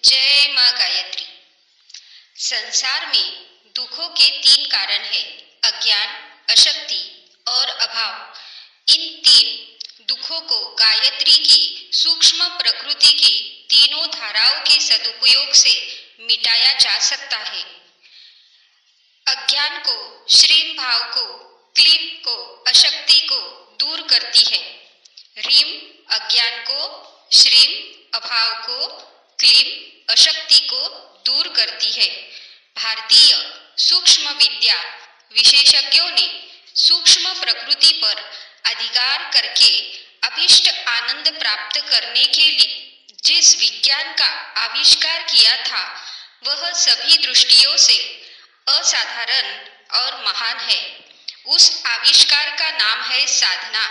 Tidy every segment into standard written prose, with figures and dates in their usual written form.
जय माँ गायत्री। संसार में दुखों के तीन कारण हैं, अज्ञान, अशक्ति और अभाव। इन तीन दुखों को गायत्री की सूक्ष्म प्रकृति की तीनों धाराओं के सदुपयोग से मिटाया जा सकता है। अज्ञान को, श्रीम भाव को, क्लीम को, अशक्ति को दूर करती है। रीम अज्ञान को, श्रीम अभाव को, क्लीम अशक्ति को दूर करती है। भारतीय सूक्ष्म विद्या विशेषज्ञों ने सूक्ष्म प्रकृति पर अधिकार करके अभीष्ट आनंद प्राप्त करने के लिए जिस विज्ञान का आविष्कार किया था, वह सभी दृष्टियों से असाधारण और महान है। उस आविष्कार का नाम है साधना।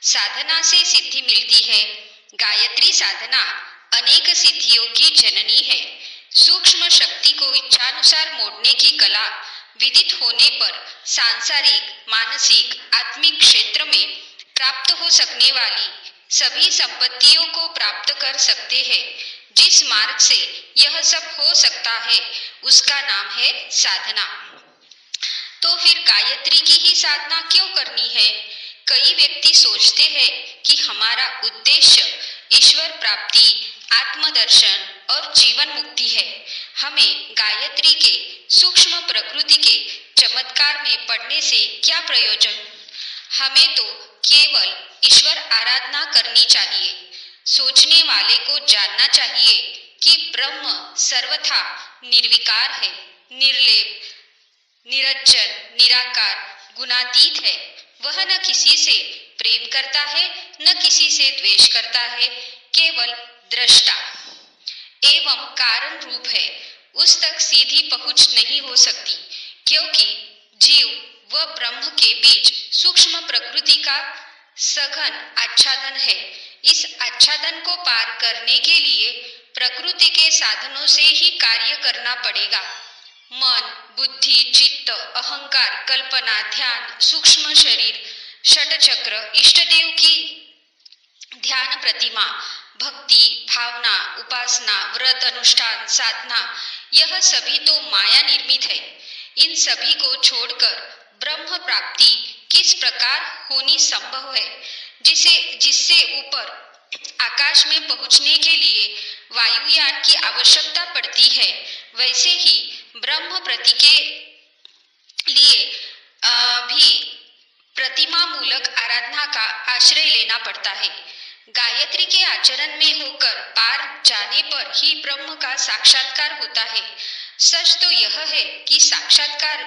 साधना से सिद्धि मिलती है। गायत्री साधना अनेक सिद्धियों की जननी है। सूक्ष्म शक्ति को इच्छानुसार मोड़ने की कला विदित होने पर सांसारिक, मानसिक, आत्मिक क्षेत्र में प्राप्त हो सकने वाली सभी संपत्तियों को प्राप्त कर सकते हैं। जिस मार्ग से यह सब हो सकता है, उसका नाम है साधना। तो फिर गायत्री की ही साधना क्यों करनी है? कई व्यक्ति सोचते हैं कि हमारा उद्देश्य ईश्वर प्राप्ति, आत्मदर्शन और जीवन मुक्ति है। हमें गायत्री के सूक्ष्म प्रकृति के चमत्कार में पढ़ने से क्या प्रयोजन? हमें तो केवल ईश्वर आराधना करनी चाहिए। सोचने वाले को जानना चाहिए कि ब्रह्म सर्वथा निर्विकार है, निर्लेप, निरंजन, निराकार, गुणातीत है। वह न किसी से प्रेम करता है, न किसी से द्वेष करता है, केवल दृष्टा एवं कारण रूप है। उस तक सीधी पहुंच नहीं हो सकती, क्योंकि जीव व ब्रह्म के बीच सूक्ष्म प्रकृति का सघन आच्छादन है। इस आच्छादन को पार करने के लिए प्रकृति के साधनों से ही कार्य करना पड़ेगा। मन, बुद्धि, चित्त, अहंकार, कल्पना, ध्यान, सूक्ष्म शरीर, षटचक्र, इष्टदेव की ध्यान प्रतिमा, भक्ति, भावना, उपासना, व्रत, अनुष्ठान, साधना, यह सभी तो माया निर्मित है। इन सभी को छोड़कर ब्रह्म प्राप्ति किस प्रकार होनी संभव है? जिससे ऊपर आकाश में पहुंचने के लिए वायुयान की आवश्यकता पड़ती है, वैसे ही ब्रह्म प्रति के लिए भी प्रतिमा मूलक आराधना का आश्रय लेना पड़ता है। गायत्री के आचरण में होकर पार जाने पर ही ब्रह्म का साक्षात्कार होता है। सच तो यह है कि साक्षात्कार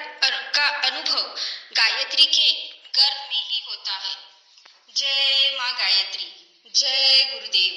का अनुभव गायत्री के गर्भ में ही होता है। जय माँ गायत्री। जय गुरुदेव।